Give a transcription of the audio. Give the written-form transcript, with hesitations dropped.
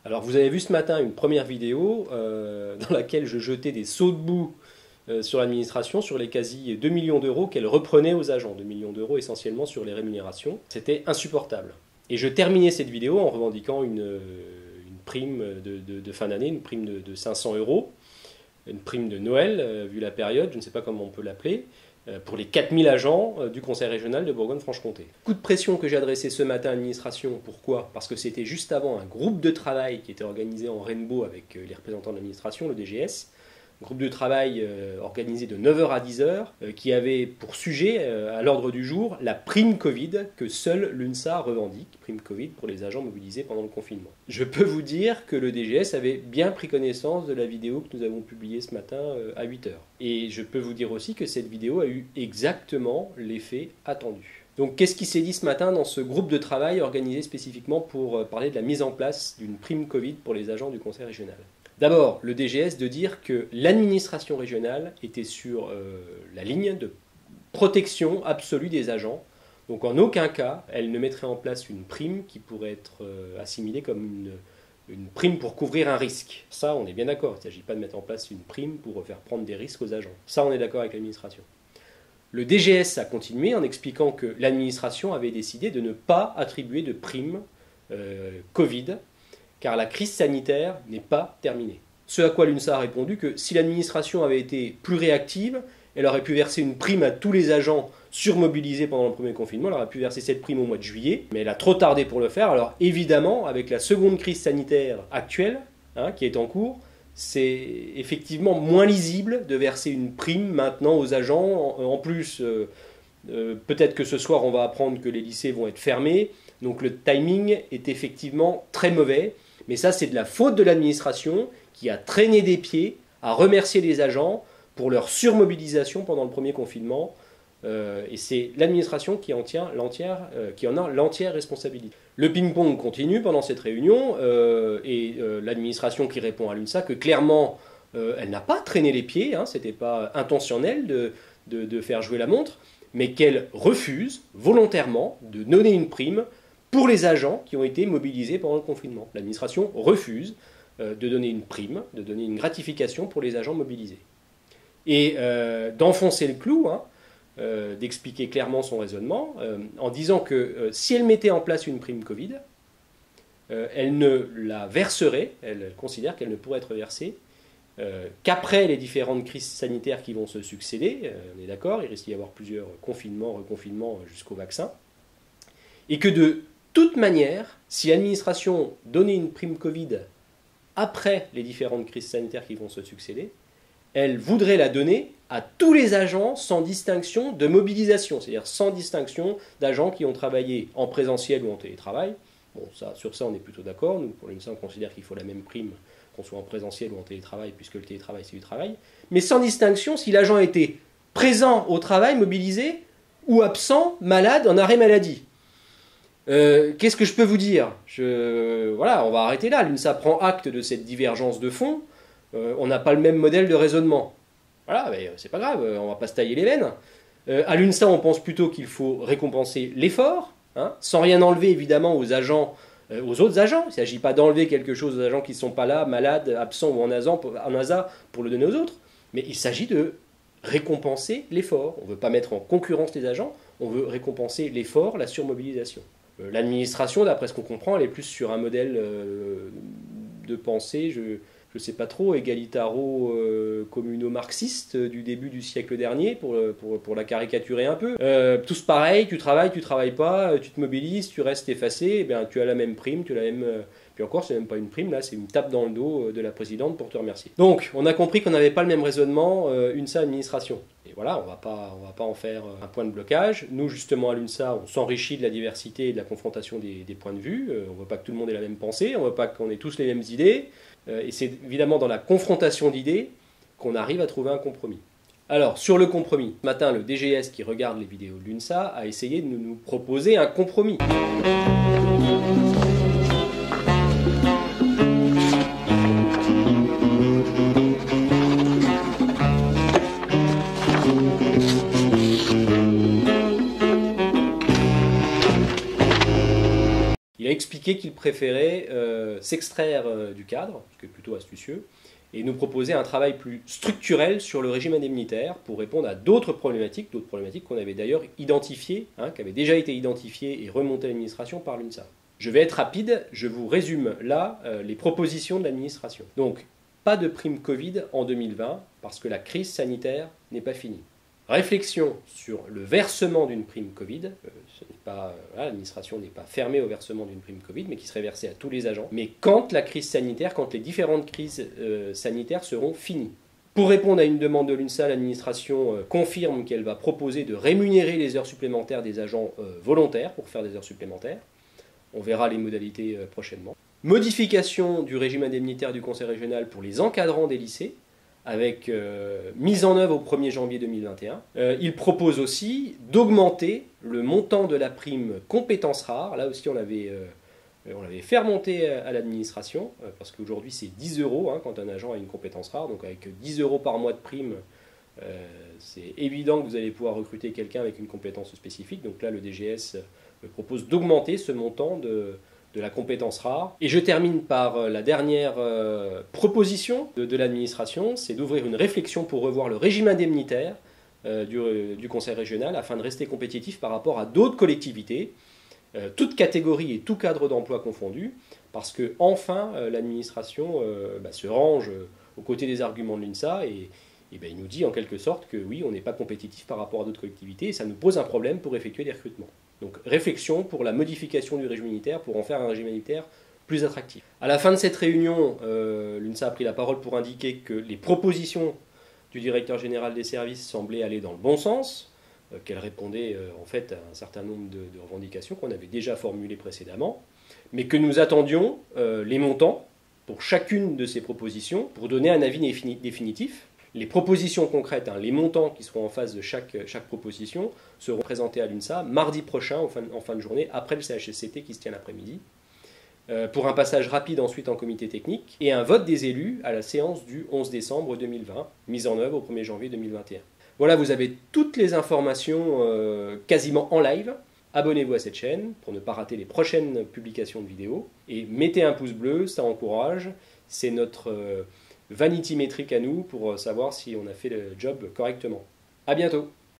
Alors vous avez vu ce matin une première vidéo dans laquelle je jetais des seaux de boue sur l'administration, sur les quasi 2 millions d'euros qu'elle reprenait aux agents, 2 millions d'euros essentiellement sur les rémunérations. C'était insupportable. Et je terminais cette vidéo en revendiquant une prime de fin d'année, une prime de 500 euros, une prime de Noël, vu la période, je ne sais pas comment on peut l'appeler, pour les 4000 agents du Conseil régional de Bourgogne-Franche-Comté. Coup de pression que j'ai adressé ce matin à l'administration, pourquoi? Parce que c'était juste avant un groupe de travail qui était organisé en Rainbow avec les représentants de l'administration, le DGS, groupe de travail organisé de 9h à 10h, qui avait pour sujet à l'ordre du jour la prime Covid que seule l'UNSA revendique, prime Covid pour les agents mobilisés pendant le confinement. Je peux vous dire que le DGS avait bien pris connaissance de la vidéo que nous avons publiée ce matin à 8h. Et je peux vous dire aussi que cette vidéo a eu exactement l'effet attendu. Donc qu'est-ce qui s'est dit ce matin dans ce groupe de travail organisé spécifiquement pour parler de la mise en place d'une prime Covid pour les agents du Conseil régional? D'abord, le DGS de dire que l'administration régionale était sur la ligne de protection absolue des agents. Donc en aucun cas, elle ne mettrait en place une prime qui pourrait être assimilée comme une prime pour couvrir un risque. Ça, on est bien d'accord. Il ne s'agit pas de mettre en place une prime pour faire prendre des risques aux agents. Ça, on est d'accord avec l'administration. Le DGS a continué en expliquant que l'administration avait décidé de ne pas attribuer de prime Covid, car la crise sanitaire n'est pas terminée. Ce à quoi l'UNSA a répondu que si l'administration avait été plus réactive, elle aurait pu verser une prime à tous les agents surmobilisés pendant le premier confinement, elle aurait pu verser cette prime au mois de juillet, mais elle a trop tardé pour le faire. Alors évidemment, avec la seconde crise sanitaire actuelle, qui est en cours, c'est effectivement moins lisible de verser une prime maintenant aux agents. En plus, peut-être que ce soir on va apprendre que les lycées vont être fermés, donc le timing est effectivement très mauvais. Mais ça, c'est de la faute de l'administration qui a traîné des pieds, a remercié les agents pour leur surmobilisation pendant le premier confinement. Et c'est l'administration qui en a l'entière responsabilité. Le ping-pong continue pendant cette réunion et l'administration qui répond à l'UNSA que clairement, elle n'a pas traîné les pieds, ce n'était pas intentionnel de faire jouer la montre, mais qu'elle refuse volontairement de donner une prime pour les agents qui ont été mobilisés pendant le confinement. L'administration refuse de donner une prime, de donner une gratification pour les agents mobilisés. Et d'enfoncer le clou, d'expliquer clairement son raisonnement, en disant que si elle mettait en place une prime Covid, elle ne la verserait, elle considère qu'elle ne pourrait être versée qu'après les différentes crises sanitaires qui vont se succéder, on est d'accord, il risque d'y avoir plusieurs confinements, reconfinements jusqu'au vaccin, et que de toute manière, si l'administration donnait une prime Covid après les différentes crises sanitaires qui vont se succéder, elle voudrait la donner à tous les agents sans distinction de mobilisation, c'est-à-dire sans distinction d'agents qui ont travaillé en présentiel ou en télétravail. Bon, sur ça, on est plutôt d'accord. Nous, pour l'UNSA, on considère qu'il faut la même prime qu'on soit en présentiel ou en télétravail, puisque le télétravail, c'est du travail. Mais sans distinction si l'agent était présent au travail, mobilisé, ou absent, malade, en arrêt maladie. Qu'est-ce que je peux vous dire? Voilà, on va arrêter là. L'UNSA prend acte de cette divergence de fond. On n'a pas le même modèle de raisonnement. Voilà, mais c'est pas grave, on va pas se tailler les veines. À l'UNSA, on pense plutôt qu'il faut récompenser l'effort, sans rien enlever évidemment aux agents, aux autres agents. Il ne s'agit pas d'enlever quelque chose aux agents qui ne sont pas là, malades, absents ou en ASA pour le donner aux autres. Mais il s'agit de récompenser l'effort. On ne veut pas mettre en concurrence les agents, on veut récompenser l'effort, la surmobilisation. L'administration, d'après ce qu'on comprend, elle est plus sur un modèle de pensée, je ne sais pas trop, égalitaro-communo-marxiste du début du siècle dernier, pour la caricaturer un peu. Tous pareil, tu travailles pas, tu te mobilises, tu restes effacé, eh bien, tu as la même prime, tu as la même... Puis encore, c'est même pas une prime, là, c'est une tape dans le dos de la présidente pour te remercier. Donc, on a compris qu'on n'avait pas le même raisonnement, UNSA administration. Et voilà, on va pas en faire un point de blocage. Nous, justement, à l'UNSA, on s'enrichit de la diversité et de la confrontation des points de vue. On ne veut pas que tout le monde ait la même pensée, on ne veut pas qu'on ait tous les mêmes idées. Et c'est évidemment dans la confrontation d'idées qu'on arrive à trouver un compromis. Alors, sur le compromis, ce matin, le DGS qui regarde les vidéos de l'UNSA a essayé de nous proposer un compromis. indiqué qu'il préférait s'extraire du cadre, ce qui est plutôt astucieux, et nous proposer un travail plus structurel sur le régime indemnitaire pour répondre à d'autres problématiques qu'on avait d'ailleurs identifiées, qui avaient déjà été identifiées et remontées à l'administration par l'UNSA. Je vais être rapide, je vous résume là les propositions de l'administration. Donc, pas de prime Covid en 2020 parce que la crise sanitaire n'est pas finie. Réflexion sur le versement d'une prime Covid. L'administration n'est pas fermée au versement d'une prime Covid, mais qui serait versée à tous les agents. Mais quand la crise sanitaire, quand les différentes crises sanitaires seront finies. Pour répondre à une demande de l'UNSA, l'administration confirme qu'elle va proposer de rémunérer les heures supplémentaires des agents volontaires pour faire des heures supplémentaires. On verra les modalités prochainement. Modification du régime indemnitaire du Conseil régional pour les encadrants des lycées, avec mise en œuvre au 1er janvier 2021. Il propose aussi d'augmenter le montant de la prime compétences rares. Là aussi, on l'avait fait remonter à l'administration, parce qu'aujourd'hui, c'est 10 € quand un agent a une compétence rare. Donc avec 10 € par mois de prime, c'est évident que vous allez pouvoir recruter quelqu'un avec une compétence spécifique. Donc là, le DGS propose d'augmenter ce montant de la compétence rare. Et je termine par la dernière proposition de l'administration, c'est d'ouvrir une réflexion pour revoir le régime indemnitaire du Conseil régional afin de rester compétitif par rapport à d'autres collectivités, toutes catégories et tout cadre d'emploi confondus, parce que enfin l'administration se range aux côtés des arguments de l'UNSA et il nous dit en quelque sorte que oui, on n'est pas compétitif par rapport à d'autres collectivités et ça nous pose un problème pour effectuer des recrutements. Donc réflexion pour la modification du régime militaire pour en faire un régime militaire plus attractif. À la fin de cette réunion, l'UNSA a pris la parole pour indiquer que les propositions du directeur général des services semblaient aller dans le bon sens, qu'elles répondaient en fait à un certain nombre de revendications qu'on avait déjà formulées précédemment, mais que nous attendions les montants pour chacune de ces propositions pour donner un avis définitif. Les propositions concrètes, les montants qui seront en face de chaque proposition, seront présentés à l'UNSA mardi prochain, en fin de journée, après le CHSCT qui se tient l'après-midi, pour un passage rapide ensuite en comité technique, et un vote des élus à la séance du 11 décembre 2020, mise en œuvre au 1er janvier 2021. Voilà, vous avez toutes les informations quasiment en live. Abonnez-vous à cette chaîne pour ne pas rater les prochaines publications de vidéos, et mettez un pouce bleu, ça encourage, c'est notre vanity métrique à nous pour savoir si on a fait le job correctement. À bientôt.